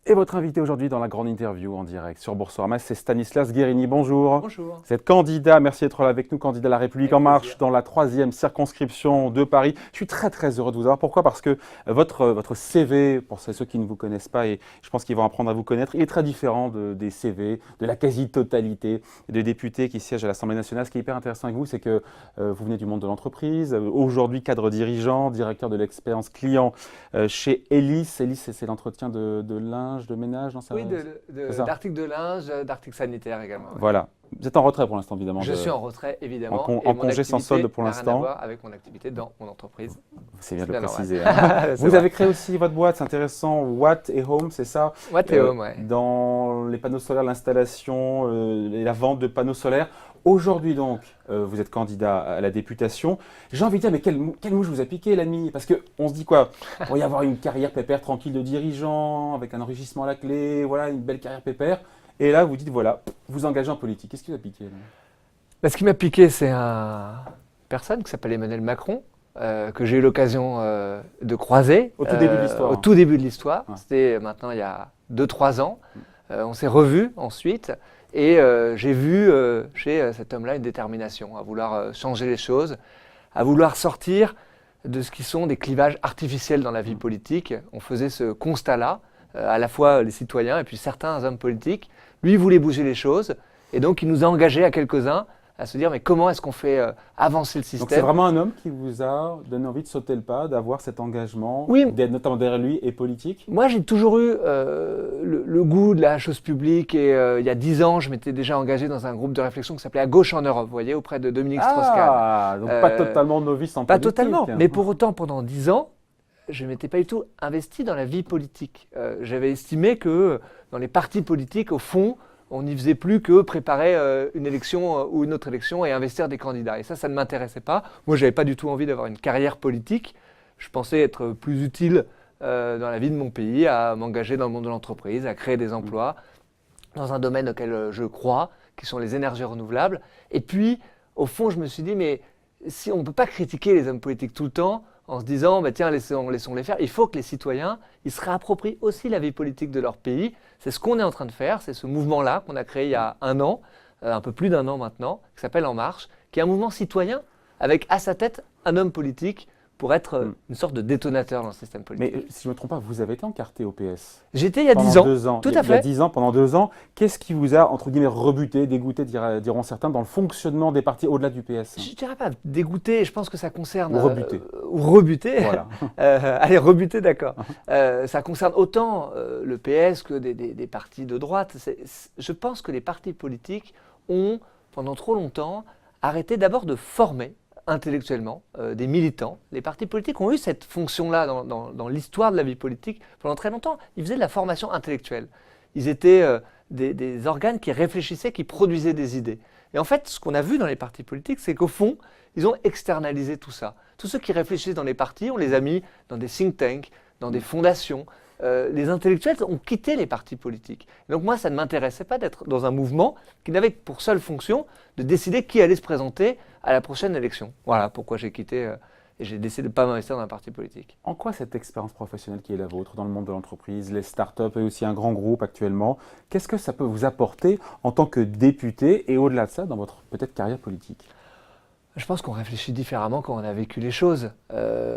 Et votre invité aujourd'hui dans la grande interview en direct sur Boursorama, c'est Stanislas Guerini. Bonjour. Bonjour. Vous êtes candidat, merci d'être là avec nous, candidat à La République Avec En Marche plaisir. dans la 3e circonscription de Paris. Je suis très heureux de vous avoir. Pourquoi? Parce que votre CV, pour ceux qui ne vous connaissent pas, et je pense qu'ils vont apprendre à vous connaître, il est très différent des CV, de la quasi-totalité des députés qui siègent à l'Assemblée nationale. Ce qui est hyper intéressant avec vous, c'est que vous venez du monde de l'entreprise, aujourd'hui cadre dirigeant, directeur de l'expérience client chez Elis. Elis, c'est l'entretien de linge, de ménage, non? Oui, d'articles de linge, d'articles sanitaires également. Ouais. Voilà. Vous êtes en retrait pour l'instant, évidemment. Je suis en retrait, évidemment. En congé sans solde pour n'a l'instant. rien à voir avec mon activité dans mon entreprise. C'est bien de le normal. préciser. Hein. Vous avez créé aussi votre boîte, c'est intéressant, Watt et Home, c'est ça? Watt et Home, ouais. Dans les panneaux solaires, l'installation et la vente de panneaux solaires. Aujourd'hui donc, vous êtes candidat à la députation. J'ai envie de dire, mais quelle mouche vous a piqué, l'ami? Parce qu'on se dit quoi? Il pourrait y avoir une carrière pépère tranquille de dirigeant, avec un enrichissement à la clé, voilà, une belle carrière pépère. Et là, vous dites, voilà, vous engagez en politique. Qu'est-ce qui vous a piqué là? Ce qui m'a piqué, c'est une personne qui s'appelle Emmanuel Macron, que j'ai eu l'occasion de croiser. Au tout début de l'histoire. Au tout début de l'histoire. Ouais. C'était maintenant il y a 2-3 ans. On s'est revus ensuite. Et j'ai vu chez cet homme-là une détermination à vouloir changer les choses, à vouloir sortir de ce qui sont des clivages artificiels dans la vie politique. On faisait ce constat-là, à la fois les citoyens et puis certains hommes politiques. Lui, il voulait bouger les choses et donc il nous a engagés à quelques-uns à se dire mais comment est-ce qu'on fait avancer le système. Donc c'est vraiment un homme qui vous a donné envie de sauter le pas, d'avoir cet engagement, oui, d'être notamment derrière lui et politique? Moi j'ai toujours eu le goût de la chose publique et il y a 10 ans je m'étais déjà engagé dans un groupe de réflexion qui s'appelait À Gauche en Europe, vous voyez, auprès de Dominique Strauss-Kahn. Ah, donc pas totalement novice en pas politique. Pas totalement, mais pour autant pendant 10 ans, je ne m'étais pas du tout investi dans la vie politique. J'avais estimé que dans les partis politiques, au fond, on n'y faisait plus que préparer une élection ou une autre élection et investir des candidats. Et ça ne m'intéressait pas. Moi, je n'avais pas du tout envie d'avoir une carrière politique. Je pensais être plus utile dans la vie de mon pays, à m'engager dans le monde de l'entreprise, à créer des emplois dans un domaine auquel je crois, qui sont les énergies renouvelables. Et puis, au fond, je me suis dit, mais si on ne peut pas critiquer les hommes politiques tout le temps, en se disant, bah, tiens, laissons-les faire. Il faut que les citoyens, ils se réapproprient aussi la vie politique de leur pays. C'est ce qu'on est en train de faire, c'est ce mouvement-là qu'on a créé il y a un an, un peu plus d'un an maintenant, qui s'appelle En Marche, qui est un mouvement citoyen avec à sa tête un homme politique pour être une sorte de détonateur dans le système politique. Mais si je ne me trompe pas, vous avez été encarté au PS. J'étais il y a 10 ans. 2 ans. Tout à fait. Il y a 10 ans, pendant 2 ans. Qu'est-ce qui vous a, entre guillemets, rebuté, dégoûté, diront certains, dans le fonctionnement des partis au-delà du PS? Je ne dirais pas dégoûté, je pense que ça concerne… Ou rebuté. Ou rebuté. Voilà. Allez, rebuté, d'accord. Ça concerne autant le PS que des partis de droite. Je pense que les partis politiques ont, pendant trop longtemps, arrêté d'abord de former intellectuellement des militants. Les partis politiques ont eu cette fonction-là dans l'histoire de la vie politique pendant très longtemps. Ils faisaient de la formation intellectuelle. Ils étaient des organes qui réfléchissaient, qui produisaient des idées. Et en fait, ce qu'on a vu dans les partis politiques, c'est qu'au fond, ils ont externalisé tout ça. Tous ceux qui réfléchissaient dans les partis, on les a mis dans des think tanks, dans des fondations. Les intellectuels ont quitté les partis politiques. Et donc moi, ça ne m'intéressait pas d'être dans un mouvement qui n'avait pour seule fonction de décider qui allait se présenter à la prochaine élection. Voilà pourquoi j'ai quitté et j'ai décidé de ne pas m'investir dans un parti politique. En quoi cette expérience professionnelle qui est la vôtre dans le monde de l'entreprise, les startups et aussi un grand groupe actuellement, qu'est-ce que ça peut vous apporter en tant que député et au-delà de ça dans votre peut-être carrière politique? Je pense qu'on réfléchit différemment quand on a vécu les choses.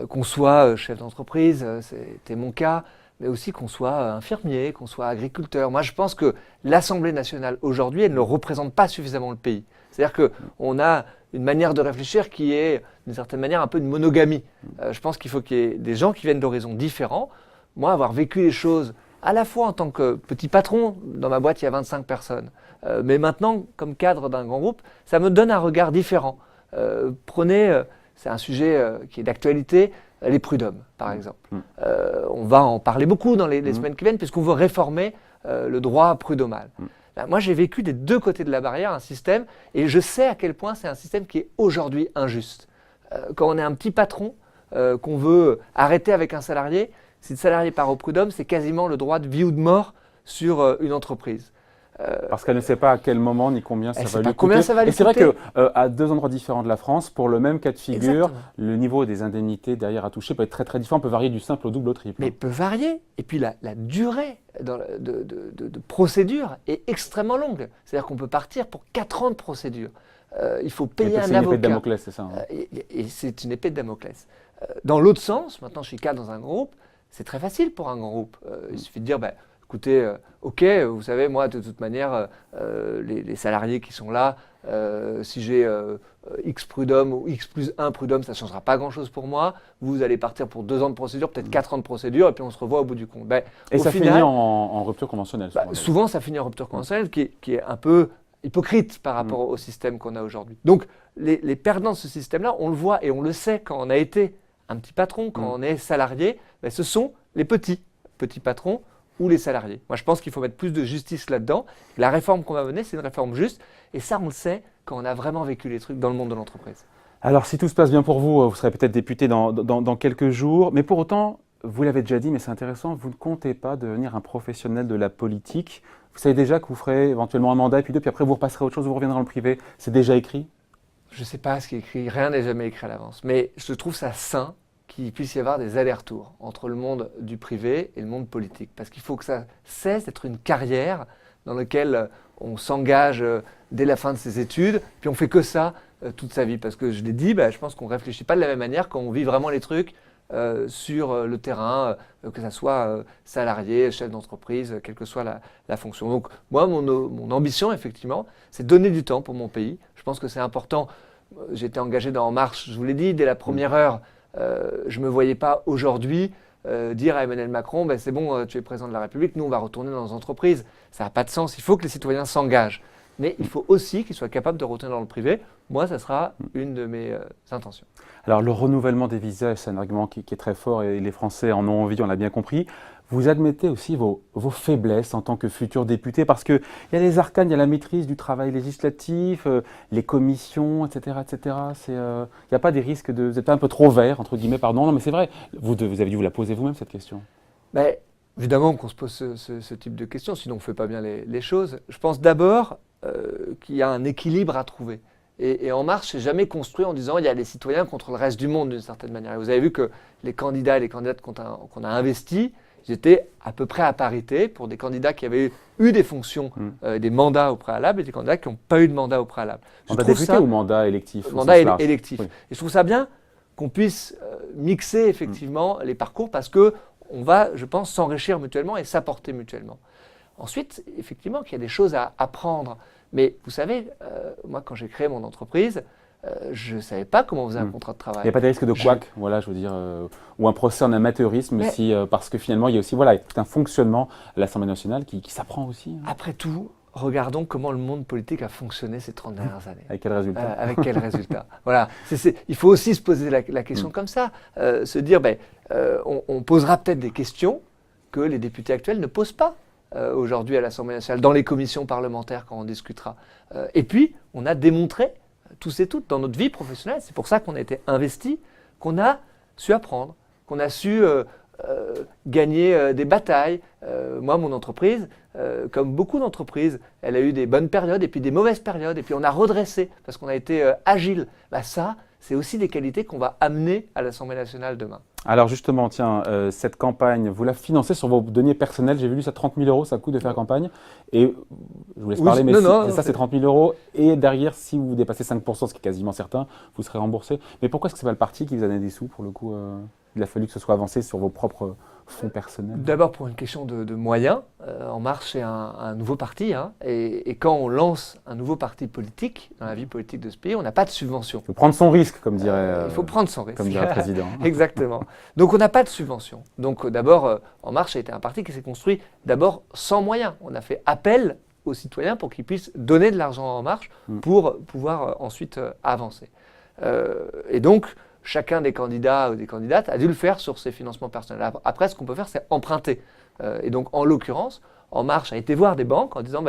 Qu'on soit chef d'entreprise, c'était mon cas, mais aussi qu'on soit infirmier, qu'on soit agriculteur. Moi, je pense que l'Assemblée nationale, aujourd'hui, elle ne représente pas suffisamment le pays. C'est-à-dire qu'on a une manière de réfléchir qui est, d'une certaine manière, un peu une monogamie. Je pense qu'il faut qu'il y ait des gens qui viennent d'horizons différents. Moi, avoir vécu les choses à la fois en tant que petit patron, dans ma boîte, il y a 25 personnes, mais maintenant, comme cadre d'un grand groupe, ça me donne un regard différent. Prenez, c'est un sujet qui est d'actualité, les prud'hommes, par exemple. On va en parler beaucoup dans les semaines qui viennent, puisqu'on veut réformer le droit prud'homal. Ben, moi, j'ai vécu des deux côtés de la barrière un système, et je sais à quel point c'est un système qui est aujourd'hui injuste. Quand on est un petit patron, qu'on veut arrêter avec un salarié, si le salarié part au prud'homme, c'est quasiment le droit de vie ou de mort sur une entreprise. Parce qu'elle ne sait pas à quel moment ni combien ça Elle va sait lui pas coûter. combien ça va lui Et c'est vrai coûter. qu'à deux endroits différents de la France, pour le même cas de figure, Exactement. le niveau des indemnités derrière à toucher peut être très très différent, peut varier du simple au double au triple. Mais peut varier. Et puis la durée de procédure est extrêmement longue. C'est-à-dire qu'on peut partir pour 4 ans de procédure. Il faut payer un C'est une épée de avocat. Damoclès, c'est ça, hein. Et c'est une épée de Damoclès. Dans l'autre sens, maintenant je suis cadre dans un groupe, c'est très facile pour un grand groupe. Il suffit de dire, bah, écoutez, ok, vous savez, moi de toute manière, les salariés qui sont là, si j'ai X prud'homme ou X plus 1 prud'homme, ça ne changera pas grand-chose pour moi. Vous allez partir pour 2 ans de procédure, peut-être 4 ans de procédure, et puis on se revoit au bout du compte. Ben, Et au ça final, finit en rupture conventionnelle. bah, souvent, ça finit en rupture conventionnelle, qui est un peu hypocrite par rapport au système qu'on a aujourd'hui. Donc, les perdants de ce système-là, on le voit et on le sait quand on a été un petit patron, quand on est salarié, ben, ce sont les petits patrons ou les salariés. Moi, je pense qu'il faut mettre plus de justice là-dedans. La réforme qu'on va mener, c'est une réforme juste. Et ça, on le sait quand on a vraiment vécu les trucs dans le monde de l'entreprise. Alors, si tout se passe bien pour vous, vous serez peut-être député dans quelques jours. Mais pour autant, vous l'avez déjà dit, mais c'est intéressant, vous ne comptez pas devenir un professionnel de la politique. Vous savez déjà que vous ferez éventuellement un mandat, et puis deux, puis après vous repasserez à autre chose, vous reviendrez dans le privé. C'est déjà écrit? Je ne sais pas ce qui est écrit, rien n'est jamais écrit à l'avance. Mais je trouve ça sain qu'il puisse y avoir des allers-retours entre le monde du privé et le monde politique. Parce qu'il faut que ça cesse d'être une carrière dans laquelle on s'engage dès la fin de ses études, puis on ne fait que ça toute sa vie. Parce que je l'ai dit, bah, je pense qu'on ne réfléchit pas de la même manière quand on vit vraiment les trucs sur le terrain, que ce soit salarié, chef d'entreprise, quelle que soit la fonction. Donc moi, mon ambition, effectivement, c'est de donner du temps pour mon pays. Je pense que c'est important. J'étais engagé dans En Marche, je vous l'ai dit, dès la première heure. Je ne me voyais pas aujourd'hui dire à Emmanuel Macron, ben, c'est bon, tu es président de la République, nous on va retourner dans nos entreprises. Ça n'a pas de sens. Il faut que les citoyens s'engagent. Mais il faut aussi qu'ils soient capables de retourner dans le privé. Moi, ça sera une de mes intentions. Alors, le renouvellement des visas, c'est un argument qui est très fort et les Français en ont envie, on l'a bien compris. Vous admettez aussi vos faiblesses en tant que futur député parce qu'il y a les arcanes, il y a la maîtrise du travail législatif, les commissions, etc. etc. Il n'y a pas des risques de... Vous n'êtes pas un peu trop vert, entre guillemets, pardon. Non, mais c'est vrai, vous avez dû vous la poser vous-même, cette question. Ben, évidemment qu'on se pose ce type de questions, sinon on ne fait pas bien les choses. Je pense d'abord qu'il y a un équilibre à trouver. Et En Marche, c'est jamais construit en disant il y a les citoyens contre le reste du monde d'une certaine manière. Et vous avez vu que les candidats et les candidates qu'on a investis, ils étaient à peu près à parité pour des candidats qui avaient eu des fonctions, des mandats au préalable et des candidats qui n'ont pas eu de mandat au préalable. Mandat député ou mandat électif? Mandat électif. Oui. Et je trouve ça bien qu'on puisse mixer effectivement les parcours parce qu'on va, je pense, s'enrichir mutuellement et s'apporter mutuellement. Ensuite, effectivement, qu'il y a des choses à apprendre. Mais vous savez, moi, quand j'ai créé mon entreprise, je ne savais pas comment on faisait un contrat de travail. Il n'y a pas de risque de couac, voilà, je veux dire, ou un procès en amateurisme, parce que finalement, il y a aussi voilà, tout un fonctionnement à l'Assemblée nationale qui s'apprend aussi. Hein. Après tout, regardons comment le monde politique a fonctionné ces 30 dernières années. Avec quel résultat avec quel résultat Voilà. Il faut aussi se poser la question comme ça, se dire, on posera peut-être des questions que les députés actuels ne posent pas. Aujourd'hui à l'Assemblée nationale, dans les commissions parlementaires quand on discutera. Et puis, on a démontré, tous et toutes, dans notre vie professionnelle, c'est pour ça qu'on a été investis, qu'on a su apprendre, qu'on a su gagner des batailles. Moi, mon entreprise, comme beaucoup d'entreprises, elle a eu des bonnes périodes et puis des mauvaises périodes, et puis on a redressé parce qu'on a été agile. Ça, c'est aussi des qualités qu'on va amener à l'Assemblée nationale demain. Alors justement, tiens, cette campagne, vous la financez sur vos deniers personnels. J'ai vu ça 30 000 euros, ça coûte de faire campagne. Et je vous laisse parler, mais c'est 30 000 euros. Et derrière, si vous dépassez 5%, ce qui est quasiment certain, vous serez remboursé. Mais pourquoi est-ce que ce n'est pas le parti qui vous a donné des sous pour le coup il a fallu que ce soit avancé sur vos propres fonds personnels? D'abord pour une question de moyens. En Marche, c'est un nouveau parti. Hein, et quand on lance un nouveau parti politique, dans la vie politique de ce pays, on n'a pas de subvention. Il faut prendre son risque, comme dirait, il faut prendre son risque. Comme dirait le président. Exactement. Donc on n'a pas de subvention. Donc d'abord, En Marche a été un parti qui s'est construit d'abord sans moyens. On a fait appel aux citoyens pour qu'ils puissent donner de l'argent à En Marche pour pouvoir ensuite avancer. Et donc, chacun des candidats ou des candidates a dû le faire sur ses financements personnels. Après, ce qu'on peut faire, c'est emprunter. Et donc, en l'occurrence, En Marche a été voir des banques en disant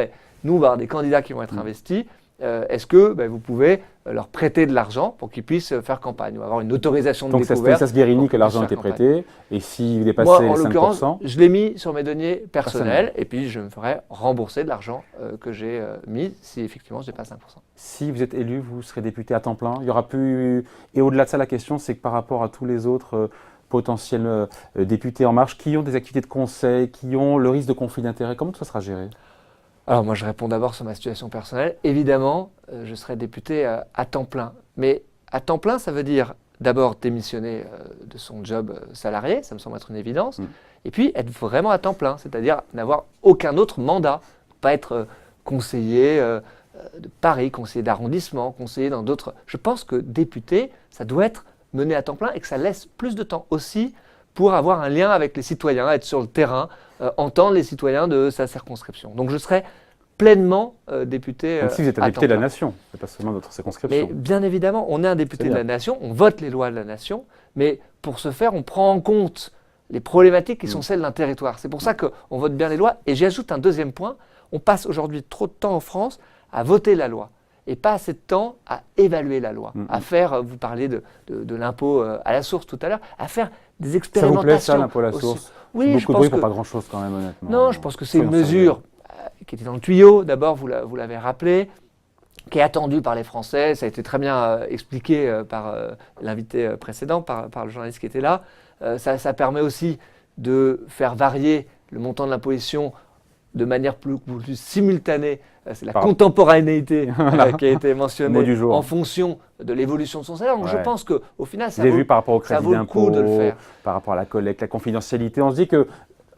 nous, on va avoir des candidats qui vont être investis. est-ce que vous pouvez leur prêter de l'argent pour qu'ils puissent faire campagne ou avoir une autorisation de Donc c'est découverte. Stanislas Guérini pour que qu'ils l'argent puissent était faire campagne. prêté, et s'il dépassait Moi, les en l'occurrence, 5%, je l'ai mis sur mes deniers personnels et puis je me ferai rembourser de l'argent que j'ai mis si effectivement je dépasse 5%. si vous êtes élu, vous serez député à temps plein. Il y aura plus. Et au-delà de ça, la question, c'est que par rapport à tous les autres potentiels députés En Marche qui ont des activités de conseil, qui ont le risque de conflit d'intérêts, comment ça sera géré? Alors moi, je réponds d'abord sur ma situation personnelle. Évidemment, je serai député à temps plein. Mais à temps plein, ça veut dire d'abord démissionner de son job salarié, ça me semble être une évidence, et puis être vraiment à temps plein, c'est-à-dire n'avoir aucun autre mandat, pas être conseiller de Paris, conseiller d'arrondissement, conseiller dans d'autres. Je pense que député, ça doit être mené à temps plein et que ça laisse plus de temps aussi pour avoir un lien avec les citoyens, être sur le terrain, entendre les citoyens de sa circonscription. Donc je serai pleinement député Même si vous êtes un à député temps de la plein. nation, et pas seulement de votre Mais circonscription. bien évidemment, on est un député C'est de la bien. nation, on vote les lois de la nation, mais pour ce faire, on prend en compte les problématiques qui sont celles d'un territoire. C'est pour ça qu'on vote bien les lois. Et j'ajoute un deuxième point, on passe aujourd'hui trop de temps en France à voter la loi et pas assez de temps à évaluer la loi, à faire, vous parlez de l'impôt à la source tout à l'heure, à faire des Ça vous expérimentations. plaît ça, l'impôt à la aussi. source? Oui, Beaucoup je de pense bruit que... pour pas grand-chose quand même, honnêtement. Non, je pense que c'est une Soyons sérieux. mesure qui était dans le tuyau. D'abord, vous l'avez rappelé, qui est attendue par les Français. Ça a été très bien expliqué par l'invité précédent, par le journaliste qui était là. Ça permet aussi de faire varier le montant de l'imposition de manière plus simultanée. C'est la contemporanéité qui a été Mot mentionnée du jour. en fonction de l'évolution de son salaire. Donc je Ouais. pense qu'au final, ça J'ai vaut, vu par rapport au ça crédit vaut le coup de le d'impôt, faire. par rapport à la collecte, la confidentialité. On se dit que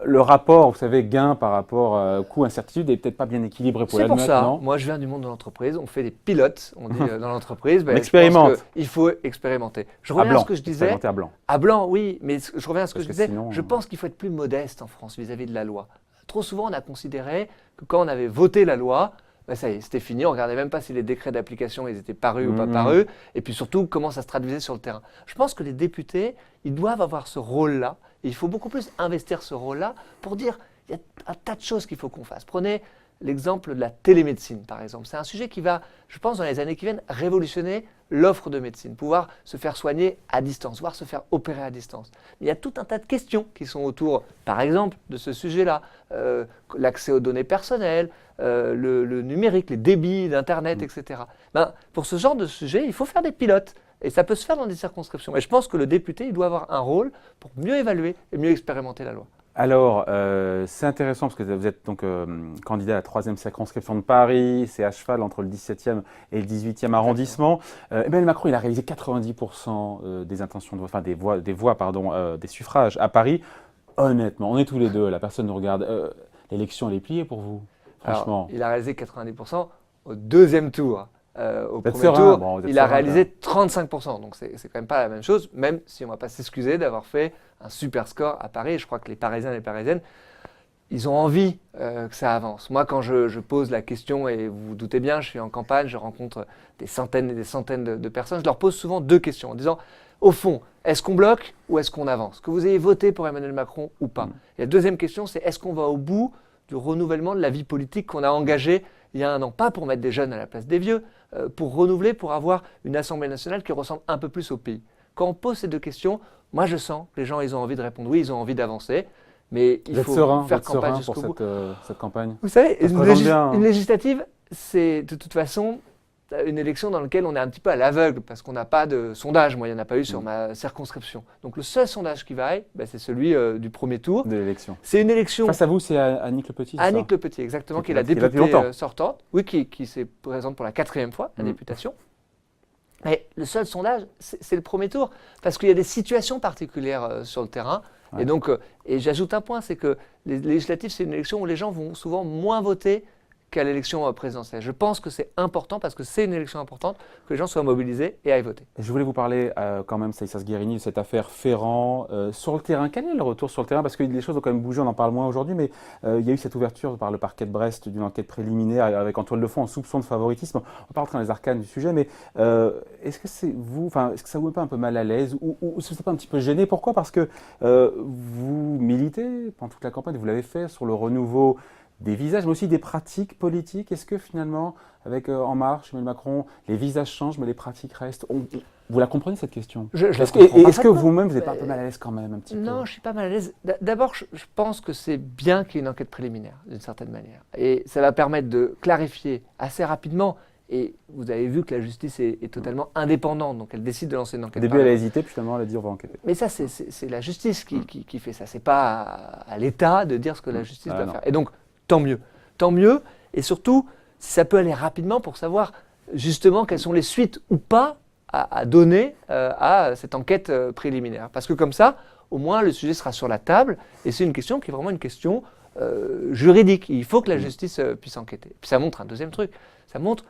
le rapport, vous savez, gain par rapport coût-incertitude est peut-être pas bien équilibré pour C'est pour l'admettre, ça, non? moi je viens du monde de l'entreprise, on fait des pilotes, on dit dans l'entreprise. On expérimente. Il faut expérimenter. Je À reviens à blanc. ce que je disais. Expérimenter à blanc. À blanc, oui, mais je reviens à ce que Parce je que disais. sinon, Je pense qu'il faut être plus modeste en France vis-à-vis de la loi. Trop souvent, on a considéré que quand on avait voté la loi, ça y est, c'était fini. On ne regardait même pas si les décrets d'application ils étaient parus ou pas parus. Et puis surtout, comment ça se traduisait sur le terrain. Je pense que les députés, ils doivent avoir ce rôle-là. Et il faut beaucoup plus investir ce rôle-là pour dire il y a un tas de choses qu'il faut qu'on fasse. Prenez l'exemple de la télémédecine, par exemple. C'est un sujet qui va, je pense, dans les années qui viennent, révolutionner l'offre de médecine. Pouvoir se faire soigner à distance, voire se faire opérer à distance. Il y a tout un tas de questions qui sont autour, par exemple, de ce sujet-là. L'accès aux données personnelles, le numérique, les débits d'Internet, etc. Pour ce genre de sujet, il faut faire des pilotes. Et ça peut se faire dans des circonscriptions. Et je pense que le député, il doit avoir un rôle pour mieux évaluer et mieux expérimenter la loi. Alors, c'est intéressant parce que vous êtes donc candidat à la 3e circonscription de Paris, c'est à cheval entre le 17e et le 18e arrondissement. Emmanuel Macron, il a réalisé 90% des intentions, enfin des suffrages à Paris. Honnêtement, on est tous les deux, la personne nous regarde. L'élection, elle est pliée pour vous, franchement. Alors, il a réalisé 90% au deuxième tour. Au Vous êtes premier serein, tour, bon, vous êtes il a serein, réalisé 35%. Donc, c'est quand même pas la même chose, même si on ne va pas s'excuser d'avoir fait un super score à Paris. Et je crois que les Parisiens et les Parisiennes, ils ont envie que ça avance. Moi, quand je pose la question, et vous vous doutez bien, je suis en campagne, je rencontre des centaines et des centaines de personnes, je leur pose souvent deux questions en disant, au fond, est-ce qu'on bloque ou est-ce qu'on avance? Que vous ayez voté pour Emmanuel Macron ou pas. Et la deuxième question, c'est est-ce qu'on va au bout du renouvellement de la vie politique qu'on a engagée il y a un an? Pas pour mettre des jeunes à la place des vieux, pour renouveler, pour avoir une Assemblée nationale qui ressemble un peu plus au pays. Quand on pose ces deux questions, moi je sens que les gens ils ont envie de répondre oui, ils ont envie d'avancer, mais il faut faire campagne pour jusqu'au bout. cette campagne? Vous savez, Ça se présente bien, hein. une législative, c'est de toute façon une élection dans laquelle on est un petit peu à l'aveugle parce qu'on n'a pas de sondage. Moi, il n'y en a pas eu sur ma circonscription. Donc le seul sondage qui vaille, c'est celui du premier tour. De l'élection. C'est une élection. Face à vous, c'est Annick Le Petit, c'est ça? Annick Le Petit, exactement, qui est la qui est là depuis députée longtemps. sortante, oui, qui se présente pour la 4e fois, la députation. Mais le seul sondage, c'est le premier tour, parce qu'il y a des situations particulières sur le terrain. Ouais. Et donc, et j'ajoute un point, c'est que les législatives, c'est une élection où les gens vont souvent moins voter qu'à l'élection présidentielle. Je pense que c'est important, parce que c'est une élection importante, que les gens soient mobilisés et aillent voter. Je voulais vous parler quand même, Stanislas Guérini, de cette affaire Ferrand. Sur le terrain, quel est le retour sur le terrain? Parce que les choses ont quand même bougé, on en parle moins aujourd'hui, mais il y a eu cette ouverture par le parquet de Brest d'une enquête préliminaire avec en toile de fond un soupçon de favoritisme. On parle dans les arcanes du sujet, mais est-ce que est-ce que ça vous met pas un peu mal à l'aise ou est-ce que vous n'êtes pas un petit peu gêné? Pourquoi? Parce que vous militez pendant toute la campagne, vous l'avez fait sur le renouveau des visages, mais aussi des pratiques politiques. Est-ce que finalement, avec En Marche, Emmanuel Macron, les visages changent, mais les pratiques restent? Vous la comprenez cette question? Je la Est-ce comprends que parfaitement. vous-même, vous n'êtes pas un peu mal à l'aise quand même, un petit peu? Non, je suis pas mal à l'aise. D'abord, je pense que c'est bien qu'il y ait une enquête préliminaire, d'une certaine manière. Et ça va permettre de clarifier assez rapidement. Et vous avez vu que la justice est totalement indépendante, donc elle décide de lancer une enquête. Au début, elle a hésité, puis finalement, elle a dit on va enquêter. Mais ça, c'est la justice qui fait ça. C'est pas à l'État de dire ce que la justice doit faire. Et donc, tant mieux. Tant mieux. Et surtout, si ça peut aller rapidement pour savoir justement quelles sont les suites ou pas à donner à cette enquête préliminaire. Parce que comme ça, au moins, le sujet sera sur la table. Et c'est une question qui est vraiment une question juridique. Il faut que la justice puisse enquêter. Puis ça montre un deuxième truc. Ça montre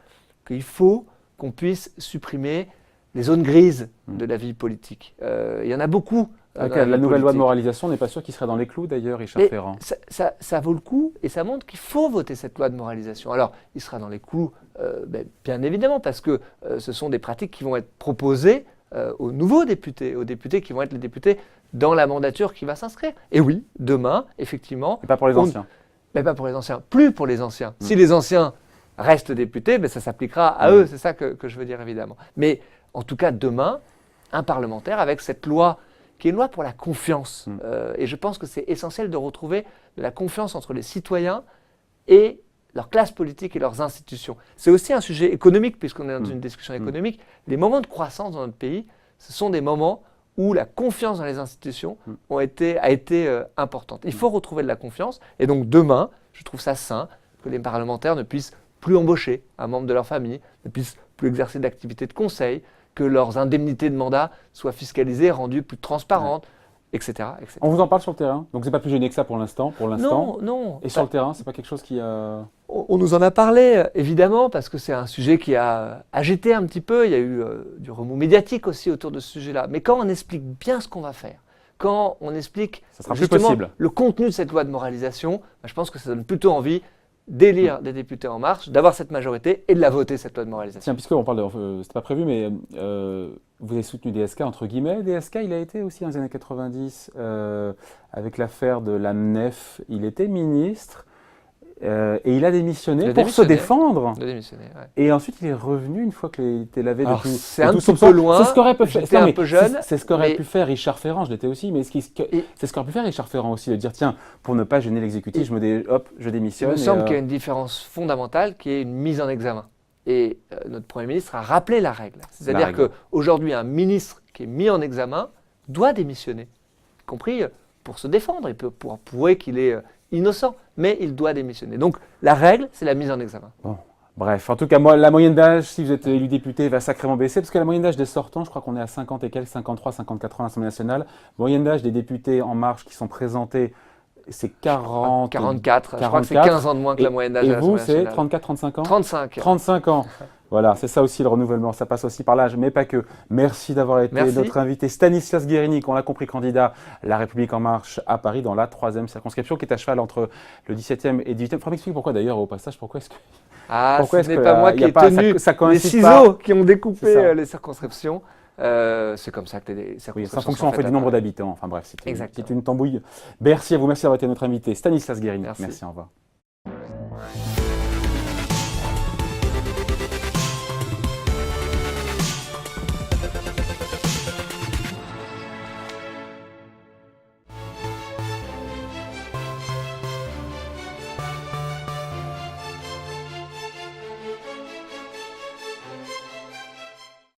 qu'il faut qu'on puisse supprimer les zones grises de la vie politique. Il y en a beaucoup. Avec la nouvelle loi de moralisation, on n'est pas sûr qu'il serait dans les clous d'ailleurs, Richard Ferrand. Ça vaut le coup et ça montre qu'il faut voter cette loi de moralisation. Alors, il sera dans les clous, bien évidemment, parce que ce sont des pratiques qui vont être proposées aux nouveaux députés, aux députés qui vont être les députés dans la mandature qui va s'inscrire. Et oui, demain, effectivement... Et pas pour les anciens. Mais pas pour les anciens, plus pour les anciens. Si les anciens restent députés, ça s'appliquera à eux, c'est ça que je veux dire évidemment. Mais en tout cas, demain, un parlementaire avec cette loi qui est une loi pour la confiance. Et je pense que c'est essentiel de retrouver de la confiance entre les citoyens et leur classe politique et leurs institutions. C'est aussi un sujet économique, puisqu'on est dans une discussion économique. Les moments de croissance dans notre pays, ce sont des moments où la confiance dans les institutions a été importante. Il faut retrouver de la confiance. Et donc demain, je trouve ça sain que les parlementaires ne puissent plus embaucher un membre de leur famille, ne puissent plus exercer d'activités de conseil, que leurs indemnités de mandat soient fiscalisées, rendues plus transparentes, etc., etc. On vous en parle sur le terrain, donc c'est pas plus gêné que ça pour l'instant. Non, non. Et sur le terrain, c'est pas quelque chose qui a... On nous en a parlé, évidemment, parce que c'est un sujet qui a agité un petit peu. Il y a eu du remous médiatique aussi autour de ce sujet-là. Mais quand on explique bien ce qu'on va faire, quand on explique justement le contenu de cette loi de moralisation, je pense que ça donne plutôt envie d'élire des députés En Marche, d'avoir cette majorité et de la voter, cette loi de moralisation. Tiens, puisqu'on parle de... c'était pas prévu, mais vous avez soutenu DSK, entre guillemets. DSK, il a été aussi dans les années 90, avec l'affaire de la MNEF. Il était ministre et il a démissionné pour se défendre. Et ensuite, il est revenu une fois qu'il était lavé de tout. C'est un petit peu loin. C'est ce qu'aurait pu faire. J'étais un peu jeune. C'est ce qu'aurait pu faire Richard Ferrand, je l'étais aussi, mais c'est ce qu'aurait pu faire Richard Ferrand aussi, de dire tiens, pour ne pas gêner l'exécutif, je démissionne. Il me semble qu'il y a une différence fondamentale qui est une mise en examen. Et notre Premier ministre a rappelé la règle. C'est-à-dire qu'aujourd'hui, un ministre qui est mis en examen doit démissionner, y compris pour se défendre. Il peut prouver qu'il est innocent, mais il doit démissionner. Donc la règle, c'est la mise en examen. Bon. Bref, en tout cas, moi, la moyenne d'âge, si vous êtes élu député, va sacrément baisser, parce que la moyenne d'âge des sortants, je crois qu'on est à 50 et quelques, 53, 54 ans à l'Assemblée nationale. Moyenne d'âge des députés En Marche qui sont présentés, c'est 44. Je crois que c'est 15 ans de moins que la moyenne d'âge de l'Assemblée nationale. Et vous, c'est 34, 35 ans 35. 35 ans. Voilà, c'est ça aussi le renouvellement, ça passe aussi par l'âge, mais pas que. Merci d'avoir été notre invité. Stanislas Guerini, on l'a compris, candidat La République En Marche à Paris dans la 3e circonscription, qui est à cheval entre le 17e et 18e. Il faudra m'expliquer pourquoi d'ailleurs, au passage, pourquoi est-ce que... ce n'est pas moi qui ai tenu les ciseaux qui ont découpé les circonscriptions. C'est comme ça que les circonscriptions c'est en fonction en fait du nombre d'habitants. Enfin bref, c'est une tambouille. Merci à vous, merci d'avoir été notre invité. Stanislas Guerini. Merci, au revoir.